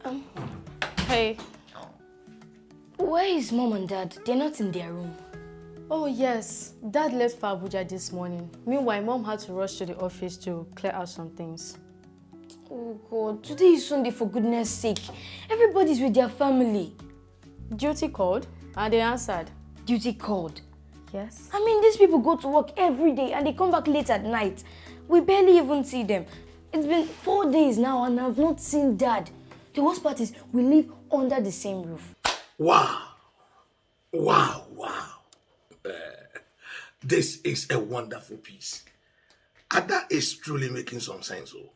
Um, Hey. where is Mom and Dad? They're not in their room. Oh yes, Dad left for Abuja this morning. Meanwhile, Mom had to rush to the office to clear out some things. Oh God, today is Sunday for goodness sake. Everybody's with their family. Duty called and they answered. Duty called. Yes. I mean, these people go to work every day and they come back late at night. We barely even see them. It's been 4 days now and I've not seen Dad. The worst part is we live under the same roof. Wow. Wow. This is a wonderful piece. Ada is truly making some sense. Oh.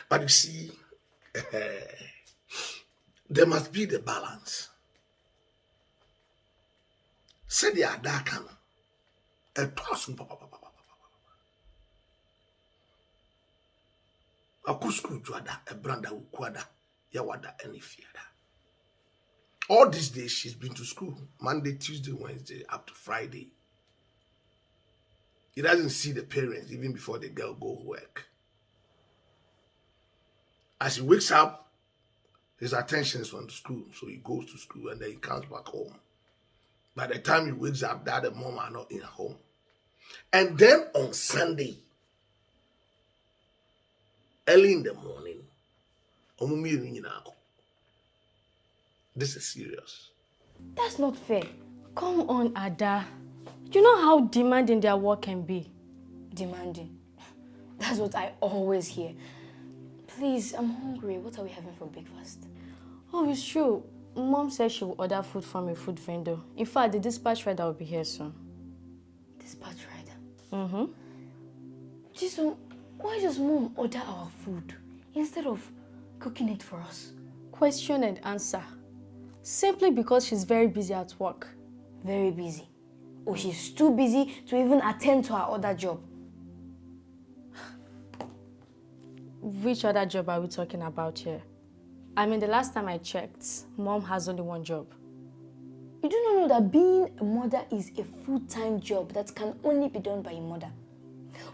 But you see, there must be the balance. Say the Ada can. A toss. A kusku juada, a branda ukwada, yawada, any fiada. All these days she's been to school, Monday, Tuesday, Wednesday, up to Friday. He doesn't see the parents even before the girl go work. As he wakes up, his attention is on the school, so he goes to school and then he comes back home. By the time he wakes up, Dad and Mom are not in home. And then on Sunday, early in the morning, this is serious. That's not fair. Come on, Ada. You know how demanding their work can be. Demanding. That's what I always hear. Please, I'm hungry. What are we having for breakfast? Oh, it's true. Mom said she will order food from a food vendor. In fact, the dispatch rider will be here soon. Dispatch rider? Mm-hmm. Jason, why does Mom order our food instead of cooking it for us? Question and answer. Simply because she's very busy at work. Very busy. Or she's too busy to even attend to her other job. Which other job are we talking about here? I mean, the last time I checked, Mom has only one job. You do not know that being a mother is a full-time job that can only be done by a mother.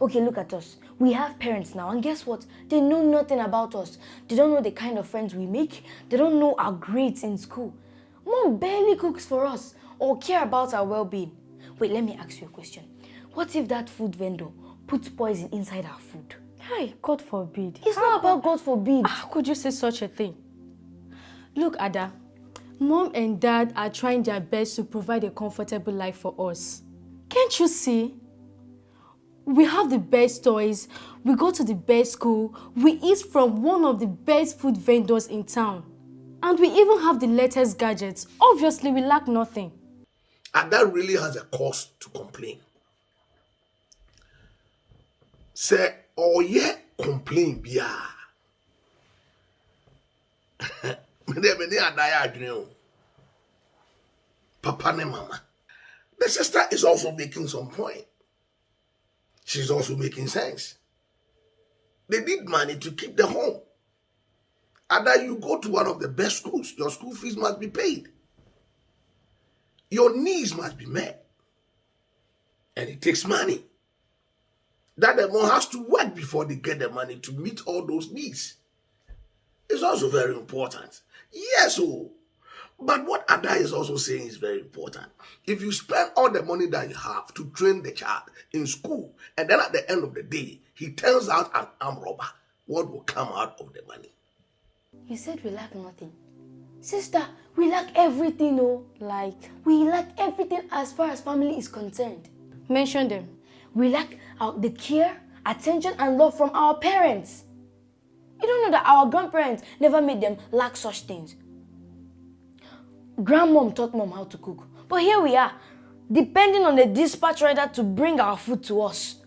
Okay, look at us. We have parents now, and guess what? They know nothing about us. They don't know the kind of friends we make. They don't know our grades in school. Mom barely cooks for us or care about our well-being. Wait, let me ask you a question. What if that food vendor puts poison inside our food? Hey, God forbid. It's not about God forbid. How could you say such a thing? Look, Ada, Mom and Dad are trying their best to provide a comfortable life for us. Can't you see? We have the best toys, we go to the best school, we eat from one of the best food vendors in town. And we even have the latest gadgets. Obviously, we lack nothing. And that really has a cause to complain. Say, oh yeah, complain, bia. Papa and mama. The sister is also making some point. She's also making sense. They need money to keep the home. Either you go to one of the best schools, your school fees must be paid. Your needs must be met. And it takes money. That the mom has to work before they get the money to meet all those needs. It's also very important. Yes, oh. But what Ada is also saying is very important. If you spend all the money that you have to train the child in school, and then at the end of the day, he turns out an armed robber, what will come out of the money? You said we lack nothing. Sister, we lack everything, oh. Like, We lack everything as far as family is concerned. mention them. We lack the care, attention, and love from our parents. You don't know that our grandparents never made them lack such things. Grandmom taught Mom how to cook. But here we are, depending on the dispatch rider to bring our food to us.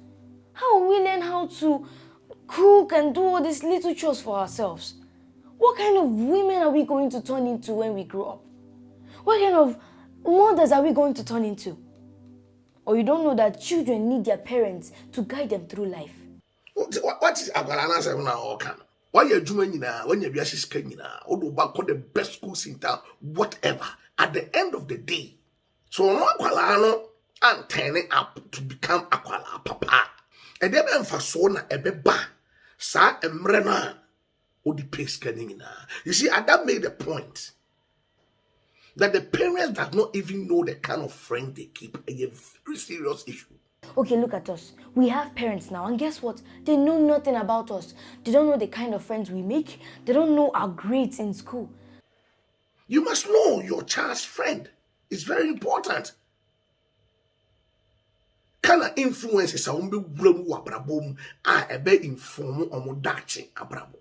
How will we learn how to cook and do all these little chores for ourselves? What kind of women are we going to turn into when we grow up? What kind of mothers are we going to turn into? Or you don't know that children need their parents to guide them through life? What is Abalana 7 or can? Why you're doing when you're or the best schools in town, whatever. At the end of the day, so no aqualano and turning up to become aquala papa. And then for sona a beba, sa emrena. Odi pace kenning na. You see, Adam made a point that the parents does not even know the kind of friend they keep. A very serious issue. Okay, look at us. We have parents now, and guess what? They know nothing about us. They don't know the kind of friends we make. They don't know our grades in school. You must know your child's friend. It's very important. Kind of influences a umbe wuramu abrabom a ebe inform omo dachi abrabo.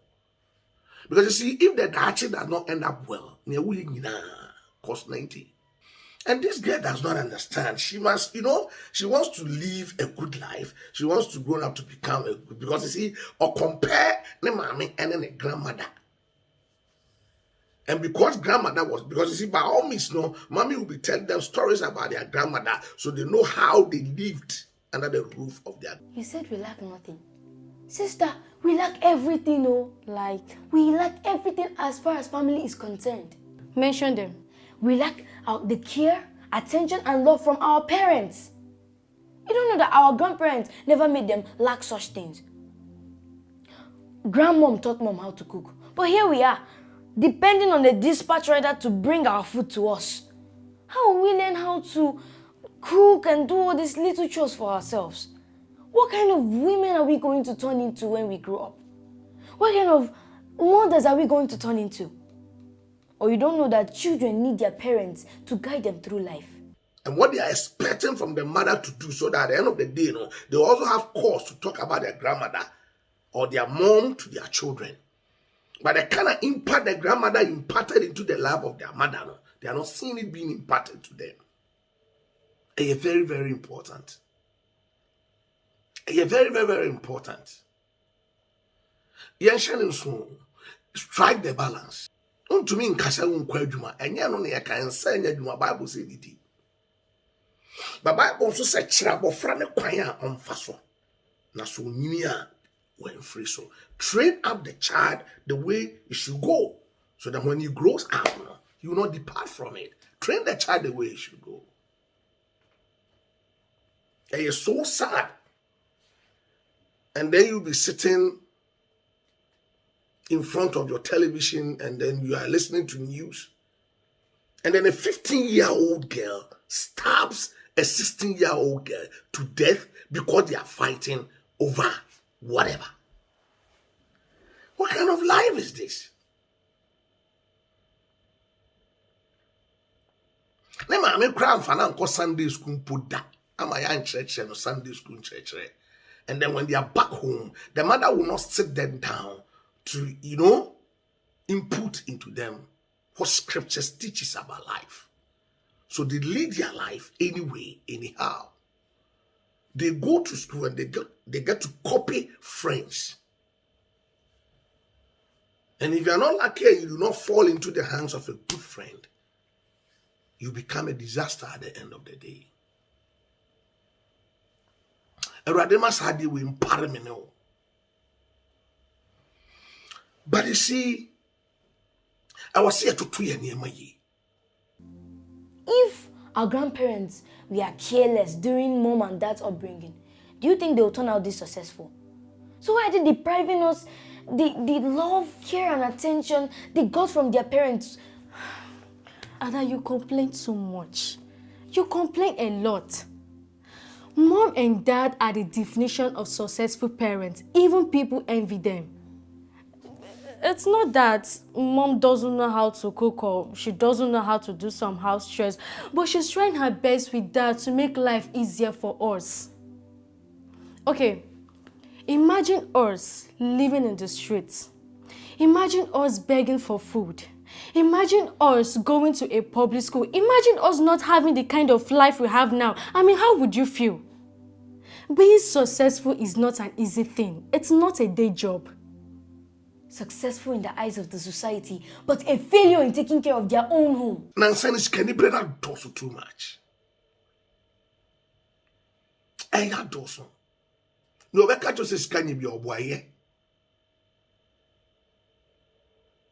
Because you see, if the dachi does not end up well, cost 90. And this girl does not understand. She must, she wants to live a good life. She wants to grow up to become a good, because you see, or compare the mommy and then the grandmother. And because because you see, by all means, mommy will be telling them stories about their grandmother, so they know how they lived under the roof of their. You said we lack nothing. Sister, we lack everything, Like, we lack everything as far as family is concerned. Mention them. We lack the care, attention, and love from our parents. You don't know that our grandparents never made them lack such things. Grandmom taught mom how to cook. But here we are, depending on the dispatch rider to bring our food to us. How will we learn how to cook and do all these little chores for ourselves? What kind of women are we going to turn into when we grow up? What kind of mothers are we going to turn into? Or you don't know that children need their parents to guide them through life. And what they are expecting from the mother to do, so that at the end of the day, they also have cause to talk about their grandmother or their mom to their children. But the kind of impact the grandmother imparted into the life of their mother, they are not seeing it being imparted to them. And it's very, very important. And it's very, very, very important. Strike the balance. To me, nkasa unkwa adwuma enye no ne yakan sa nya adwuma Bible say didi. But Bible so say kira bofra ne kwan a omfa so. Na so nyini a when free, so train up the child the way it should go, so that when he grows up, he will not depart from it. Train the child the way it should go. And it's so sad. And then you'll be sitting in front of your television, and then you are listening to news, and then a 15-year-old girl stabs a 16-year-old girl to death because they are fighting over whatever. What kind of life is this? I'm a Sunday school put that. I'm a young church and Sunday school church. And then when they are back home, the mother will not sit them down to, input into them what scriptures teaches about life. So they lead their life anyway, anyhow. They go to school and they get to copy friends. And if you are not lucky and you do not fall into the hands of a good friend, you become a disaster at the end of the day. But you see, I was here to 2 years near my year. If our grandparents were careless during mom and dad's upbringing, do you think they will turn out this successful? So why are they depriving us the love, care, and attention they got from their parents? Ada, you complain too much. You complain a lot. Mom and dad are the definition of successful parents. Even people envy them. It's not that mom doesn't know how to cook or she doesn't know how to do some house chores, but she's trying her best with that to make life easier for us. Okay, imagine us living in the streets. Imagine us begging for food. Imagine us going to a public school. Imagine us not having the kind of life we have now. I mean, how would you feel? Being successful is not an easy thing. It's not a day job. Successful in the eyes of the society, but a failure in taking care of their own home. Nonsense, can you bring that also too much? I had also. No, I can't just can you be your boy.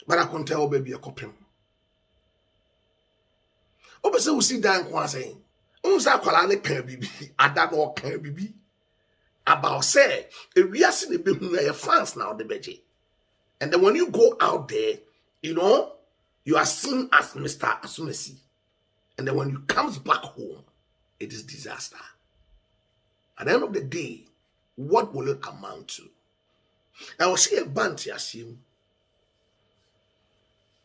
But I can't tell baby a copy. Obviously, we see Dan Kwan saying, Unsa Kwalane can be, Adamo can be. About say, if we are seeing the fans now, the budget. And then when you go out there, you are seen as Mr. Asumesi. And then when you comes back home, it is disaster. At the end of the day, what will it amount to? I will say a band to assume.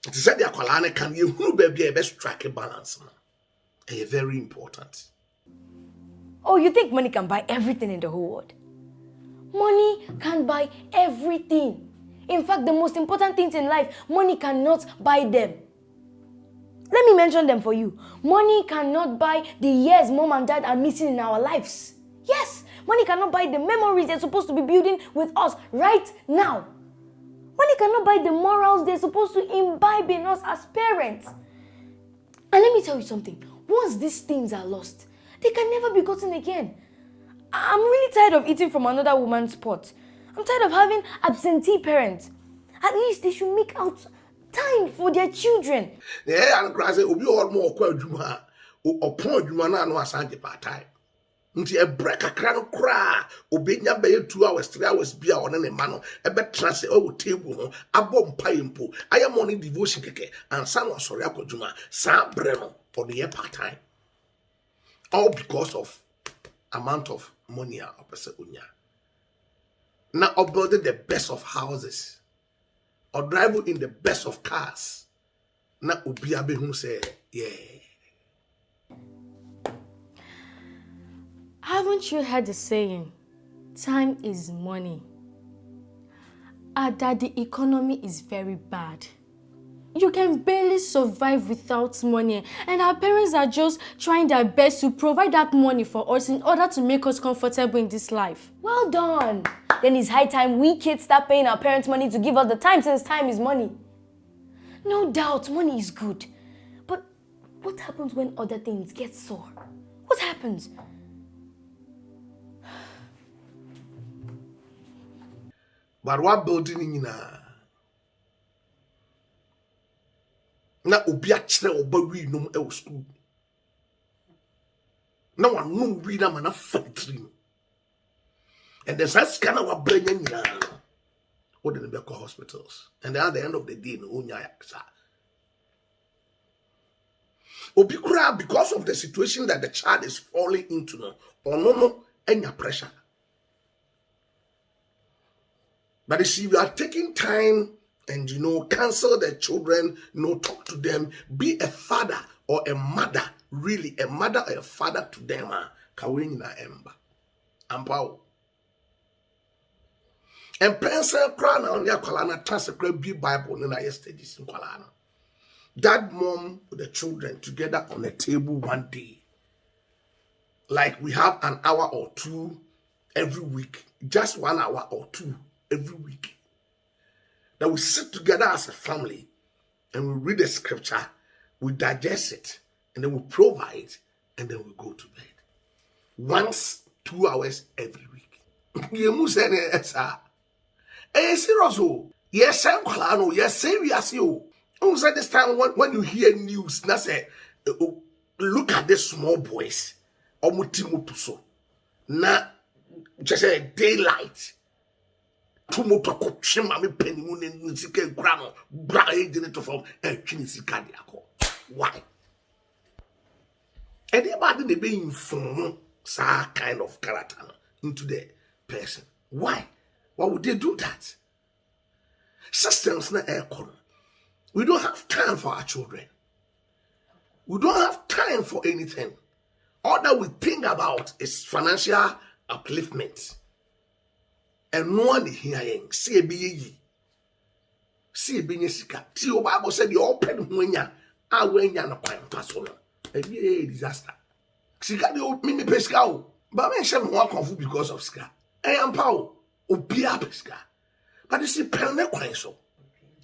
It is said the Akwalane can you be a best strike a balance. And very important. Oh, you think money can buy everything in the whole world? Money can buy everything. In fact, the most important things in life, money cannot buy them. Let me mention them for you. Money cannot buy the years mom and dad are missing in our lives. Yes, money cannot buy the memories they're supposed to be building with us right now. Money cannot buy the morals they're supposed to imbibe in us as parents. And let me tell you something. Once these things are lost, they can never be gotten again. I'm really tired of eating from another woman's pot. I'm tired of having absentee parents. At least they should make out time for their children. Yeah, and cry say obi all more kwa adwuma upon adwuma na no asanje part time. Nti e break akra no kra obenya be 2 hours 3 hours bia one ne ma no e be trance o table ho abom payempo aya morning devotion keke ansa no sori akodwuma sa bre no for the part time. All because of amount of money a person onya. Now building the best of houses or driving in the best of cars. Now obi abehu say, yeah. Haven't you heard the saying, time is money? That the economy is very bad. You can barely survive without money, and our parents are just trying their best to provide that money for us in order to make us comfortable in this life. Well done. Then it's high time we kids start paying our parents money to give us the time, since time is money. No doubt, money is good. But what happens when other things get sore? What happens? But what building in na obi a kire oba wi num e school. Na one num wi na mana factory. And there's that scanner wa branya nyina. What did they call hospitals? And then at the end of the day, no onya yaksa. Obi kura because of the situation that the child is falling into no, or no enya pressure. But you see, we are taking time and counsel the children, talk to them, be a father or a mother, really a mother or a father to them. Kawin na emba, ampao. And pencil crown on your colana transfer be Bible in our studies in Kolana. That mom with the children together on a table one day, like we have an hour or two every week, just 1 hour or two every week. That we sit together as a family and we read the scripture, we digest it, and then we provide, and then we go to bed. Once, 2 hours every week. You say serious. Yes, I'm yes, serious. This time when you hear news, na say, look at these small boys. Na just a daylight. Tumoto kochima me penimu ne nsike grano bra ejine to form twini sika de akọ. Why? And they about they be inform sa kind of character into the person. Why? Why would they do that? Systems na aircon. We don't have time for our children. We don't have time for anything. All that we think about is financial upliftment. And no one hearing, see a be see a be sika. See, your Bible said you open when ya are when ya no quite personal. A be a disaster. Sika the old mimi pesca, but I shall walk off because of ska. I am power, or be a pesca. But you see, pen quite so.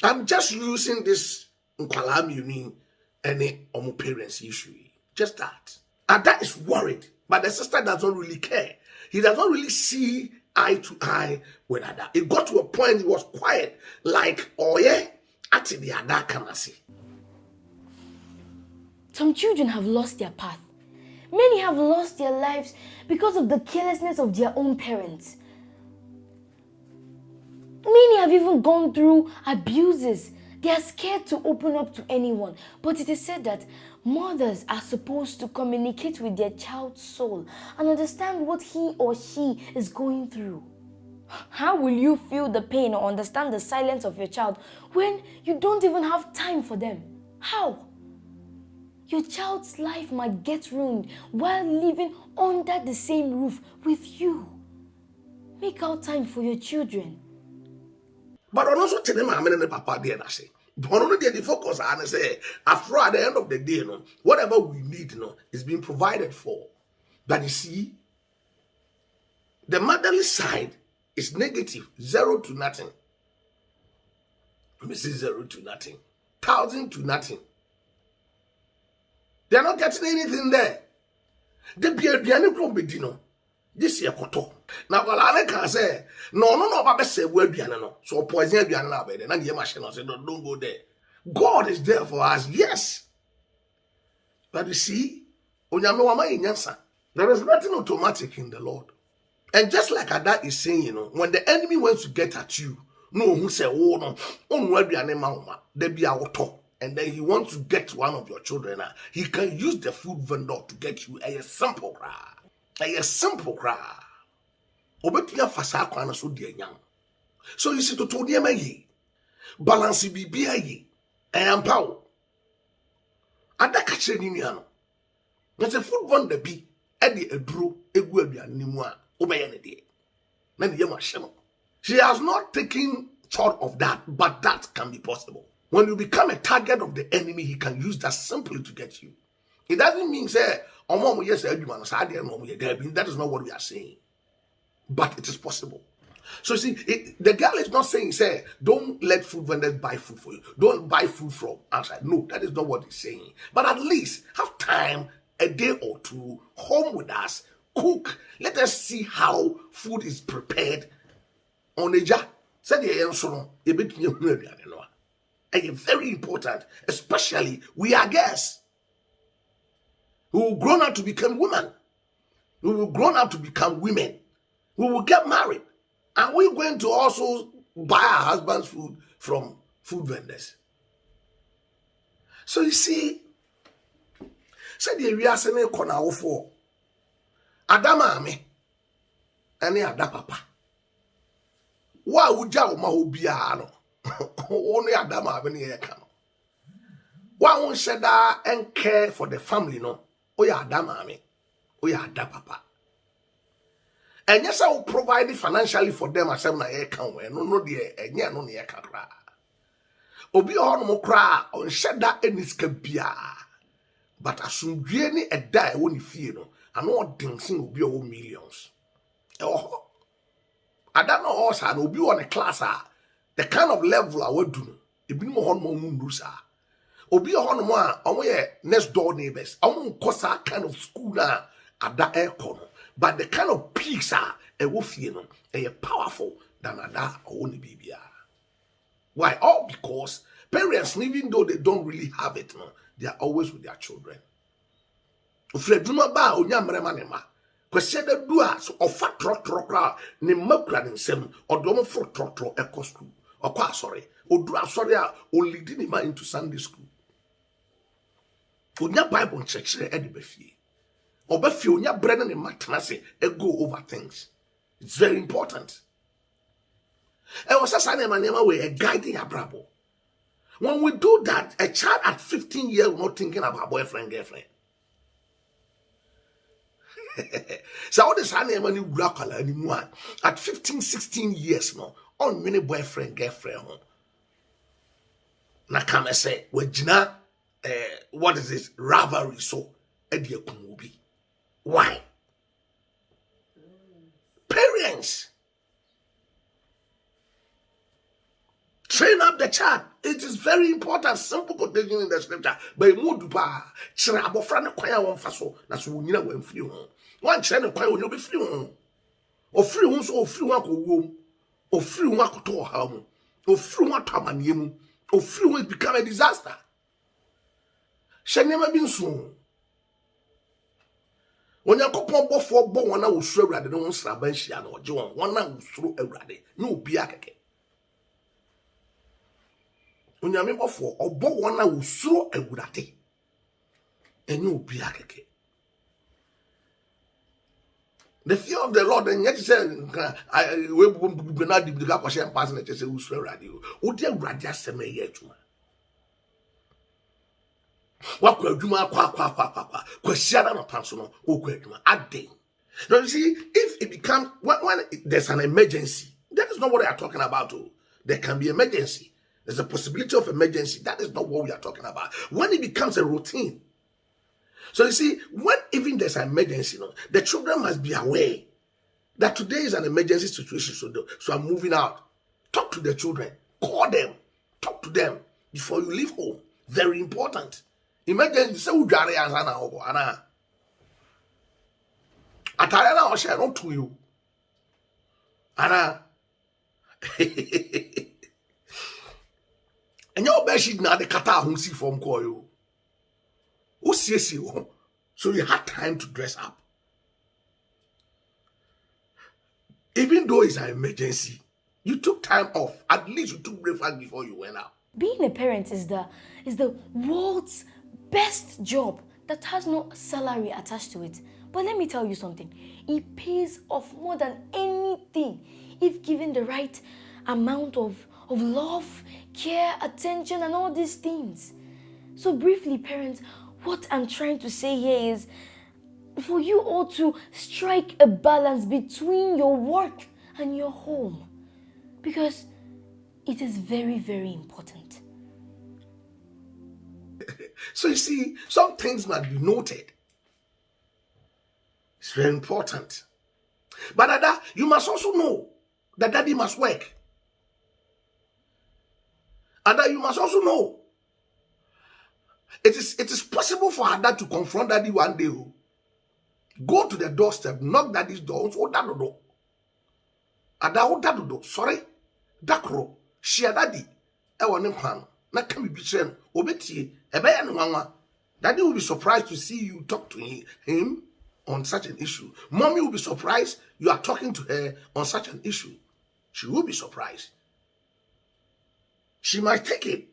I'm just using this Nkalam uni any parents issue. Just that. And that is worried. But the sister doesn't really care. He doesn't really see eye to eye with Ada. It got to a point he was quiet, like, oh yeah, at the Ada can I see. Some children have lost their path. Many have lost their lives because of the carelessness of their own parents. Many have even gone through abuses. They are scared to open up to anyone. But it is said that mothers are supposed to communicate with their child's soul and understand what he or she is going through. How will you feel the pain or understand the silence of your child when you don't even have time for them? How? Your child's life might get ruined while living under the same roof with you. Make out time for your children. But also tell them I'm in papa there and say, but only the focus and say, after at the end of the day, whatever we need, is being provided for. But you see, the motherly side is negative, 0 to nothing. Let me say 0 to nothing, 1,000 to nothing. They're not getting anything there. They be a dino. This year, koto. Now, what I can say, no, Baba say, where no. So, poison be an abbey, and the machine say, don't go there. God is there for us, yes. But you see, there is nothing automatic in the Lord. And just like Ada is saying, when the enemy wants to get at you, no, who say, oh, no, where be an emma, there be our talk. And then he wants to get one of your children, he can use the food vendor to get you a simple cry. A simple cry. Obetia fasa kwana so de anyam. So you see to de mayi. Balance bibia yi. Ayampa wo. Ada ka kire ni nua no. Na se food vendor bi e de aduro egu aduane ni mu a obeye ne de. Na ne yema hye no. She has not taken thought of that, but that can be possible. When you become a target of the enemy, he can use that simply to get you. It doesn't mean say, that is not what we are saying. But it is possible. So see, the girl is not saying, say, don't let food vendors buy food for you. Don't buy food from outside. No, that is not what he's saying. But at least have time, a day or two, home with us, cook. Let us see how food is prepared on a jar. Very important, especially we are girls who will grow up to become women. We will grow up to become women. We will get married. And we're going to also buy our husband's food from food vendors. So you see, said the area sene kona ofo. Adama ame. Ane ada papa. Wa uja o ma obia no. Only Adama ame ne yeka no. Wa won sheda and care for the family no. Oya Adama ame. Oya ada papa. And yes, I will provide it financially for them as I'm na yeka no de enye no ne yeka kra. Obi on mo kra on sheda eniska bia. But asumdue ni eda e woni fie no, ano densin obi o millions. Oh. Ada no osa no obi on a class the kind of level I would do. Ebi mo hon mo mundu sa. Obi hon mo a omo ye next door neighbors. Omo kosa kind of school na ada aircon. But the kind of peace e wo fie no, e powerful than ada oni bibia. Why? All because parents, even though they don't really have it, no, they are always with their children. Freduma ba onyamre manema. Kwese da dua so ofa trotro ne makura ne nsem odomo fro trotro ekɔ school. Okwa sorry. Odu asori a o lead ni ma into Sunday school. Onya Bible nkyerɛkyerɛ e de ba fie. Oba fie onya brɛ ne matena se e go over things. It's very important. E was asa na manema we a guiding abrabo. When we do that, a child at 15 years not thinking about boyfriend, girlfriend. So all this money anymore. At 15, 16 years no, on many boyfriend, girlfriend. Na come and say, well, Gina, what is this? Rivalry so Edia Kumubi. Why? Parents. Train up the child. It is very important. Simple quotation in the scripture. But mood pa chere abofra ne kwan a won fa so na so nyina wan firi ho. Wan chere ne kwan onyo be firi ho. Ofiri ho so ofiri ho akowom. Ofiri ho akoto ha mu. Ofiri ho atamanie mu. Ofiri ho become a disaster. Shenema bi nso. Onyankopon bofo bo wona wo suro awurade ne won sra ban hia na oje won na wo suro awurade na obi akeke. Unyame bofo obo won na usuro awurade. Enyo obi akeke. The fear of the Lord, and yet say, I will not be the question passing it. Say, who's radio? Oh, dear, radio seme yet. What could you ma qua? Question on a personal, oh, great man, adding. Now, you see, if it becomes when there's an emergency, that is not what we are talking about. Oh. There can be emergency. There's a possibility of emergency. That is not what we are talking about. When it becomes a routine. So you see, when even there's an emergency, the children must be aware that today is an emergency situation. So I'm moving out. Talk to the children. Call them. Talk to them before you leave home. Very important. Emergency. Say who jare ansana obo ana. Atare na o share not to you. Ana. And your best na the kata home see from call you. So you had time to dress up. Even though it's an emergency, you took time off. At least you took breakfast before you went out. Being a parent is the world's best job that has no salary attached to it. But let me tell you something. It pays off more than anything if given the right amount of love, care, attention, and all these things. So briefly, parents, what I'm trying to say here is for you all to strike a balance between your work and your home, because it is very, very important. So you see, some things must be noted. It's very important. But Ada, you must also know that daddy must work. Ada, you must also know it is possible for Ada to confront daddy one day. Go to the doorstep, knock daddy's door, oh that door. Ada, oh that door. Sorry, dakro, share daddy. I want him na can be betray. Obeti, ebe nwanwa. Daddy will be surprised to see you talk to him on such an issue. Mommy will be surprised you are talking to her on such an issue. She will be surprised. She might take it.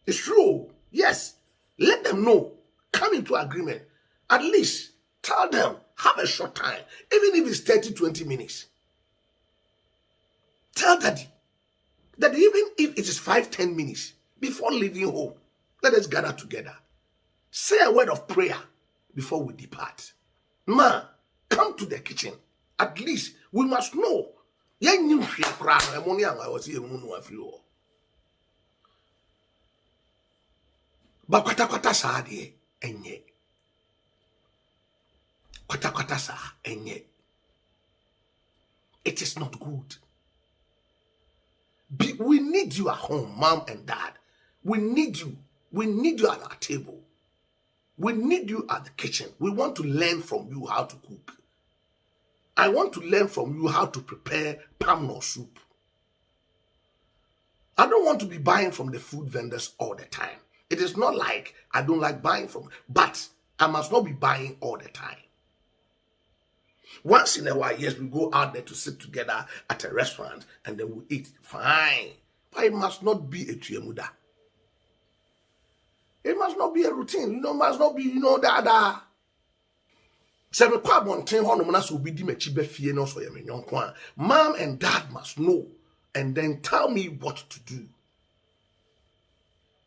It's true. Yes. Let them know. Come into agreement. At least tell them, have a short time. Even if it's 30-20 minutes. Tell daddy that even if it is 5-10 minutes before leaving home, let us gather together. Say a word of prayer before we depart. Ma, come to the kitchen. At least we must know. But kwata sa de enye. Kwata sa enye. It is not good. We need you at home, mom and dad. We need you. We need you at our table. We need you at the kitchen. We want to learn from you how to cook. I want to learn from you how to prepare palm nut soup. I don't want to be buying from the food vendors all the time. It is not like I don't like buying from, but I must not be buying all the time. Once in a while, yes, we go out there to sit together at a restaurant and then we eat. Fine. But it must not be a tuyemuda. It must not be a routine. Must not be, that. Mom and dad must know and then tell me what to do.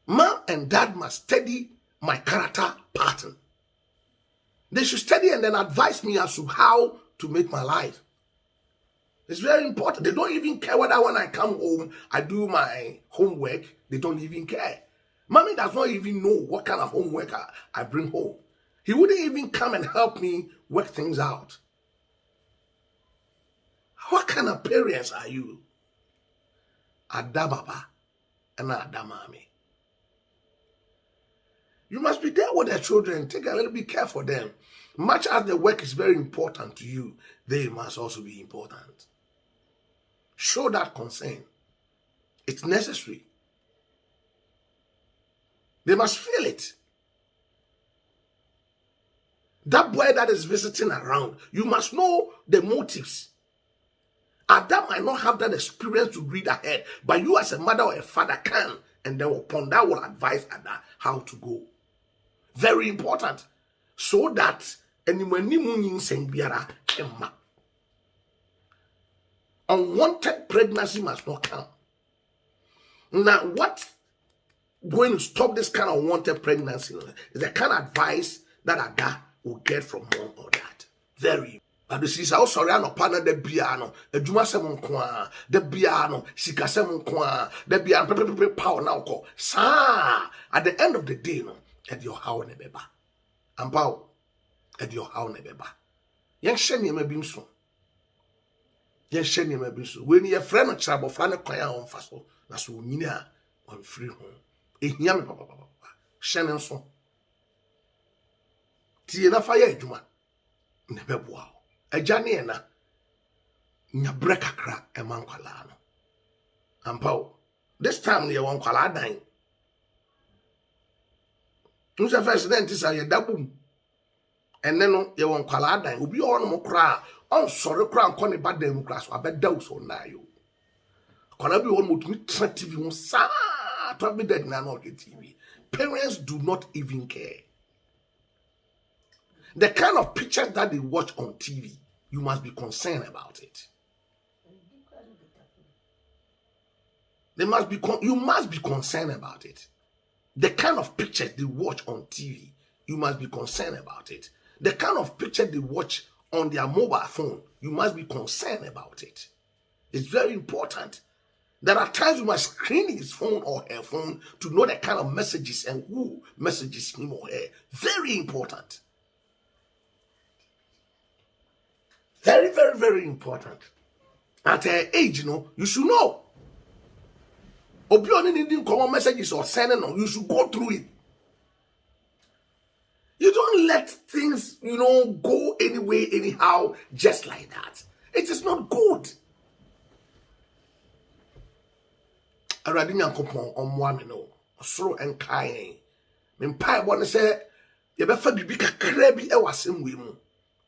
Mom and dad must study my character pattern. They should study and then advise me as to how to make my life. It's very important. They don't even care whether when I come home, I do my homework. They don't even care. Mommy does not even know what kind of homework I bring home. He wouldn't even come and help me work things out. What kind of parents are you? Ada Baba and Ada Mami. You must be there with the children. Take a little bit care for them. Much as the work is very important to you, they must also be important. Show that concern. It's necessary. They must feel it. That boy that is visiting around, you must know the motives. Adam might not have that experience to read ahead, but you as a mother or a father can and then upon that will advise Ada how to go. Very important. So that anyone biara emma. Unwanted pregnancy must not come. Now, what going to stop this kind of unwanted pregnancy is the kind of advice that Ada will get from mom or dad. Very. But this is also sorry, no partner the piano, a juma semon kwa, the piano, sika semon kwa, the piano, power now call. Sa, at the end of the day, no, at your house nebeba. And power, at your house nebeba. Young Shani may be so. Young Shani may be so. When your friend or trouble, friend of choir on fast, that's what you know, on free home. A yammy papa, Shannon so. Tina fire, juma. Never wow. A Jani na nya breka kra e man kwala no ampa this time ye won kwala dan nso first then tisa ye dabum enne no ye won kwala dan obi o no mo kra on sore kra nko ne badan mu kra so abeda so na yo kwala bi won mo tumi tra TV won sa to be dead na no TV. Parents do not even care. The kind of pictures that they watch on TV, you must be concerned about it. You must be concerned about it. The kind of pictures they watch on TV, you must be concerned about it. The kind of picture they watch on their mobile phone, you must be concerned about it. It's very important. There are times you must screen his phone or her phone to know the kind of messages and who messages him or her. Very important. Very, very, very important. At her age, you should know. Obioni needing common messages or sending on, you should go through it. You don't let things, go anyway, anyhow, just like that. It is not good. Aradinya kopon omwa me no. Osoro enkae. Me mpa ebo ne se ye be fa bibi kakra bi e wasem we mu.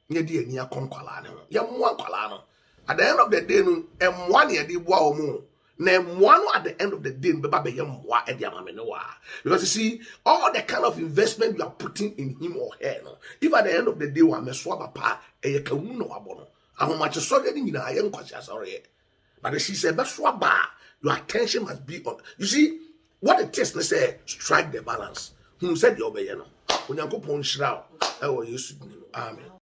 Nye di ani akonkwala ne ho. Ye mmoa kwala no. At the end of the day no emmoa ne de boa o mu. Na emmoa no at the end of the day be ba be ye mmoa e de amame no wa. Because you see all the kind of investment you are putting in him or her no. If at the end of the day wa meso papa e ye kawu no abo no. Ahomache so de ni nyina ye nkwachi asore. But she said beso ba your attention must be on. You see what it is, let's say strike the balance. Who said the obey no. Onyankopon shira. E wo Yesu. Amen.